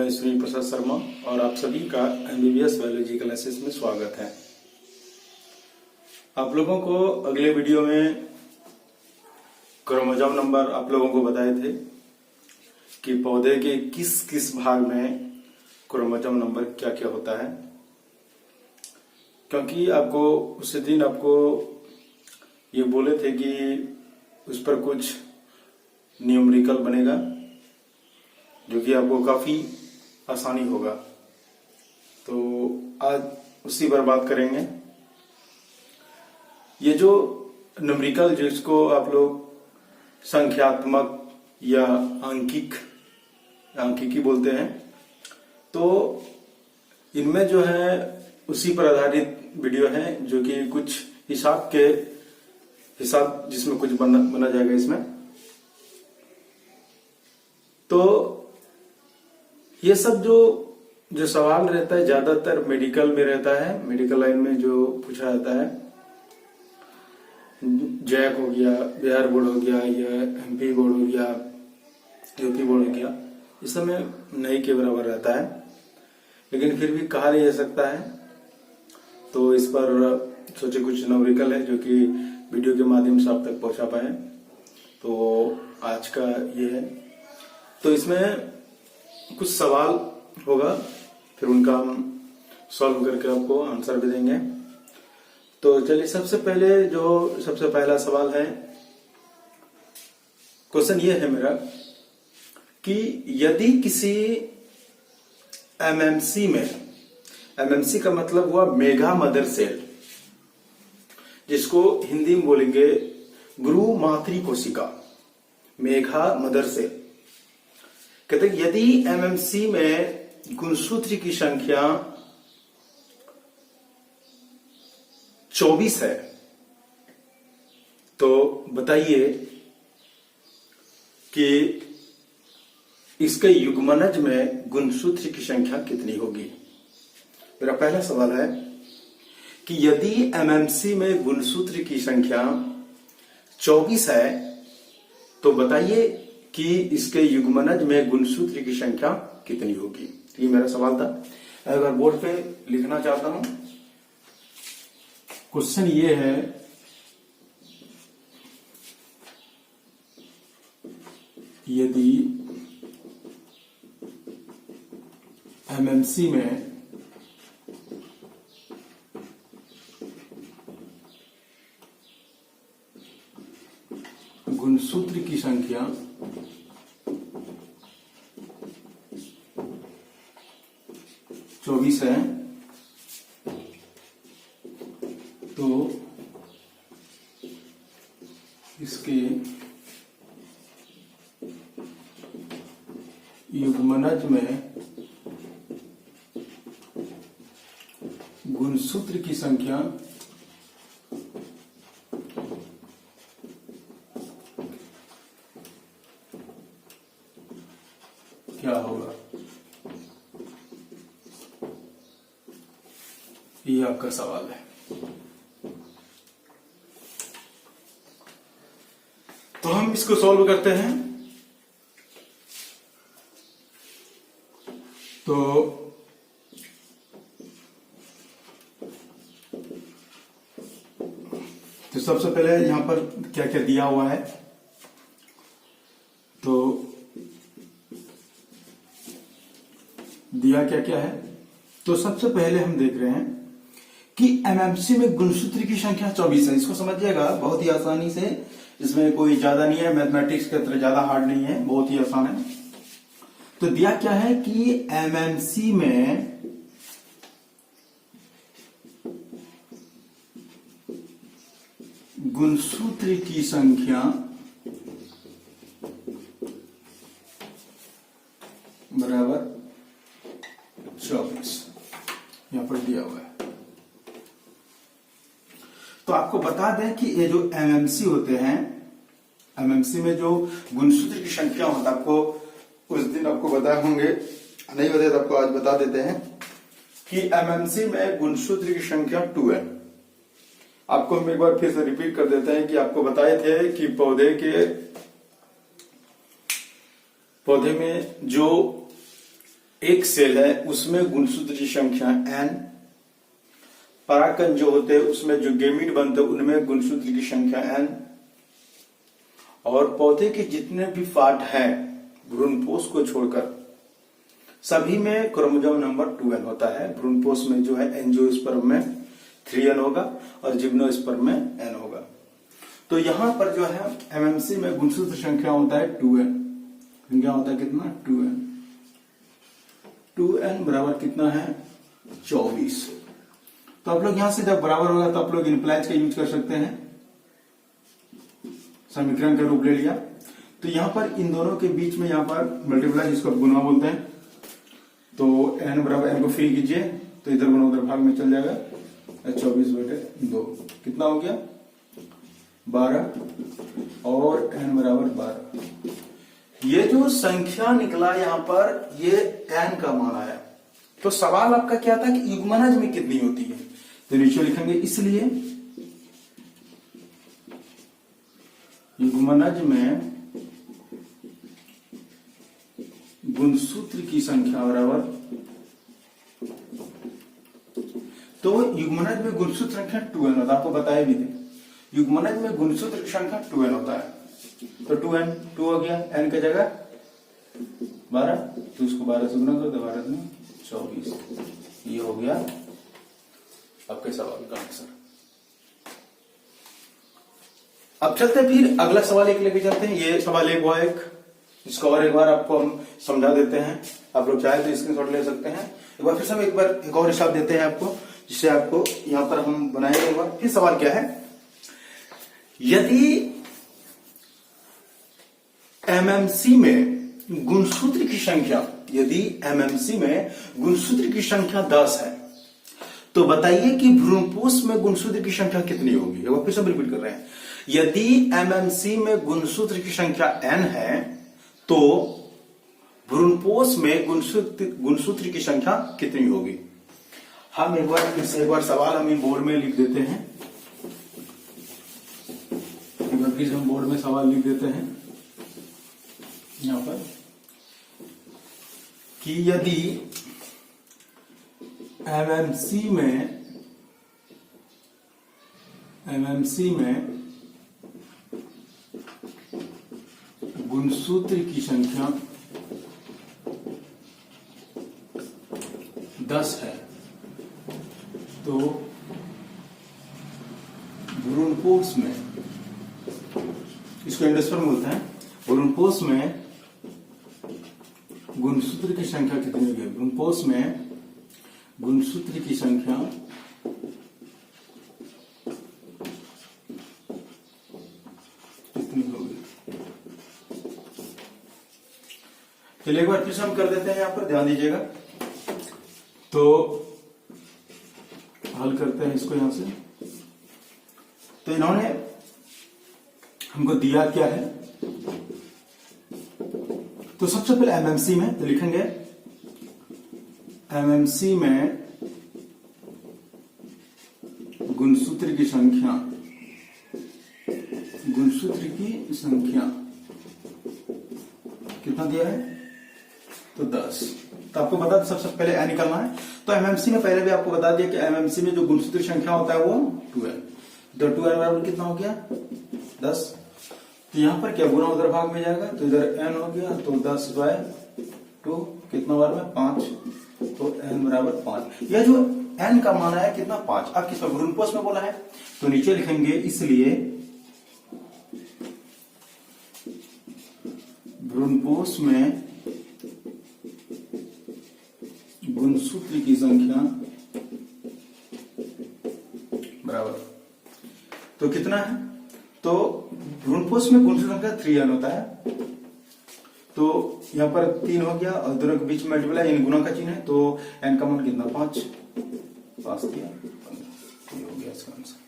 मैं श्री प्रसाद शर्मा और आप सभी का एमबीबीएस बायोलॉजी क्लासेस में स्वागत है। आप लोगों को अगले वीडियो में क्रोमोसोम नंबर आप लोगों को बताए थे कि पौधे के किस किस भाग में क्रोमोसोम नंबर क्या क्या होता है, क्योंकि आपको उसी दिन आपको ये बोले थे कि उस पर कुछ न्यूमेरिकल बनेगा जो कि आपको काफी आसानी होगा। तो आज उसी पर बात करेंगे। ये जो न्यूमेरिकल जिसको आप लोग संख्यात्मक या आंकिकी बोलते हैं, तो इनमें जो है उसी पर आधारित वीडियो है जो कि कुछ हिसाब जिसमें कुछ बना जाएगा इसमें। तो ये सब जो सवाल रहता है ज्यादातर मेडिकल में रहता है, मेडिकल लाइन में जो पूछा जाता है, जैक हो गया, बिहार बोर्ड हो गया, या एमपी बोर्ड हो गया, यूपी बोर्ड हो गया, इस समय नहीं के बराबर रहता है, लेकिन फिर भी कहा नहीं जा सकता है। तो इस पर सोचे कुछ न्यूमेरिकल है जो कि वीडियो के माध्यम से आप तक पहुंचा पाए। तो आज का ये है। तो इसमें कुछ सवाल होगा, फिर उनका हम सॉल्व करके आपको आंसर भी देंगे। तो चलिए सबसे पहला सवाल है, क्वेश्चन ये है मेरा कि यदि किसी एमएमसी में, एमएमसी का मतलब हुआ मेगा मदर सेल, जिसको हिंदी में बोलेंगे गुरु मातृ कोशिका, मेगा मदर सेल। कहते हैं यदि एमएमसी में गुणसूत्र की संख्या 24 है, तो बताइए कि इसके युग्मनज में गुणसूत्र की संख्या कितनी होगी। मेरा पहला सवाल है कि यदि एमएमसी में गुणसूत्र की संख्या 24 है, तो बताइए कि इसके युग्मनज में गुणसूत्र की संख्या कितनी होगी। ये मेरा सवाल था। अगर बोर्ड पे लिखना चाहता हूं, क्वेश्चन ये है, यदि एमएमसी में गुणसूत्र की संख्या 24 है, तो इसके युग्मनज में गुणसूत्र की संख्या क्या होगा। ये आपका सवाल है। तो हम इसको सॉल्व करते हैं। तो सबसे पहले यहां पर क्या क्या दिया हुआ है, तो दिया क्या क्या है। तो सबसे पहले हम देख रहे हैं कि एमएमसी में गुणसूत्र की संख्या 24 है। इसको समझिएगा बहुत ही आसानी से, इसमें कोई ज्यादा नहीं है, मैथमेटिक्स के तरह ज्यादा हार्ड नहीं है, बहुत ही आसान है। तो दिया क्या है कि एमएमसी में गुणसूत्र की संख्या बराबर 24, यहां पर दिया हुआ है। तो आपको बता दें कि ये जो एमएमसी होते हैं, एमएमसी में जो गुणसूत्र की संख्या होता है, आपको उस दिन आपको बताए होंगे, नहीं बताए तो आपको आज बता देते हैं कि एमएमसी में गुणसूत्र की संख्या 2 है। आपको हम एक बार फिर से रिपीट कर देते हैं कि आपको बताए थे कि पौधे में जो एक सेल है उसमें गुणसूत्र की संख्या n, परागकण जो होते हैं उसमें जो गेमीट बनते हैं उनमें गुणसूत्र की संख्या n, और पौधे के जितने भी पार्ट हैं भ्रूणपोष को छोड़कर सभी में क्रोमोसोम नंबर 2n होता है। भ्रूणपोष में जो है एंजियोस्पर्म में 3n होगा और जिम्नोस्पर्म में n होगा। तो यहां पर जो है एमएमसी में गुणसूत्र संख्या होता है 2n। संख्या होता है कितना? 2n। 2n बराबर कितना है? 24। तो आप लोग यहां से जब बराबर होगा तो आप लोग इम्प्लाइज का यूज कर सकते हैं, समीकरण का रूप ले लिया। तो यहां पर इन दोनों के बीच में यहां पर मल्टीप्लाई, जिसको गुणा बोलते हैं, तो n बराबर n को फ्री कीजिए तो इधर गुणा उधर भाग में चल जाएगा। 24/2 कितना हो गया? 12 और n बराबर 12। ये जो संख्या निकला यहां पर, ये n का मान आया। तो सवाल आपका क्या था कि युग्मनज में कितनी होती है, तो नीचे लिखेंगे इसलिए युग्मनज में गुणसूत्र की संख्या बराबर, तो युग्मनज में गुणसूत्र संख्या 2n होता है, आपको बताया भी थे। युग्मनज में गुणसूत्र की संख्या 2n होता है, तो 2n 2 हो गया, n की जगह 12, तो उसको 12 से गुना करो तो 12 में 24। ये हो गया आपके सवाल का आंसर। अब चलते हैं फिर अगला सवाल एक लेके चलते हैं। ये सवाल एक हुआ एक, इसको और एक बार आपको हम समझा देते हैं। आप लोग चाहे तो स्क्रीनशॉट ले सकते हैं। एक बार फिर से एक बार एक और हिसाब देते हैं आपको, जिससे आपको यहां पर हम बनाएंगे एक बार। फिर सवाल क्या है, यदि एमएमसी में गुणसूत्र की संख्या, यदि एमएमसी में गुणसूत्र की संख्या 10 है, तो बताइए कि भ्रूणपोष में गुणसूत्र की संख्या कितनी होगी। एक बार फिर से रिपीट कर रहे हैं, यदि एमएमसी में गुणसूत्र की संख्या n है तो भ्रूणपोष में गुणसूत्र की संख्या कितनी होगी। हम एक बार फिर से एक बार सवाल हम बोर्ड में लिख देते हैं। एक बार फिर हम बोर्ड में सवाल लिख देते हैं यहां पर कि यदि एमएमसी में गुणसूत्र की संख्या 10 है तो भ्रूणपोष में, इसको एंडोस्पर्म बोलते हैं, भ्रूणपोष में गुणसूत्र की संख्या कितनी होगी। भ्रूणपोष में गुणसूत्र की संख्या कितनी होगी। चलिए एक बार फिर से हम कर देते हैं, यहां पर ध्यान दीजिएगा। तो हल करते हैं इसको यहां से। तो इन्होंने हमको दिया क्या है, तो सबसे पहले एमएमसी में तो लिखेंगे एमएमसी में गुणसूत्र की संख्या, गुणसूत्र की संख्या कितना दिया है, तो 10। तो आपको बता दें सबसे पहले n निकालना है। तो एमएमसी में पहले भी आपको बता दिया कि एमएमसी में जो गुणसूत्र संख्या होता है वो 2n, तो 2n बराबर कितना हो गया 10। तो यहां पर क्या गुना उधर भाग में जाएगा, तो इधर n हो गया, तो 10/2 कितना बार में 5, तो n बराबर 5। यह जो n का मान है कितना 5। अब किसमें, भ्रूणपोष में बोला है, तो नीचे लिखेंगे इसलिए भ्रूणपोष में गुणसूत्र की संख्या बराबर, तो कितना है, तो भ्रूणपोष में गुणसूत्र संख्या 3n होता है, तो यहां पर 3 हो गया और दोनों के बीच में मल्टीप्लाई यानी गुना का चिन्ह है, तो n का मान कितना 5 दिया, ये हो गया इसका आंसर।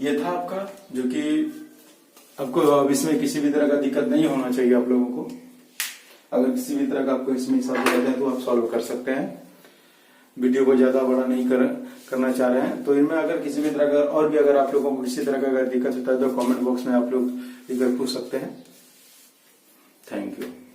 ये था आपका, जो कि आपको अब इसमें किसी भी तरह का दिक्कत नहीं होना चाहिए आप लोगों को। अगर किसी भी तरह का आपको इसमें हिसाब रहता है तो आप सॉल्व कर सकते हैं। वीडियो को ज्यादा बड़ा नहीं करना चाह रहे हैं। तो इनमें अगर किसी भी तरह का और भी अगर आप लोगों को किसी तरह का अगर दिक्कत होता है तो कमेंट बॉक्स में आप लोग लिखकर पूछ सकते हैं। Thank you.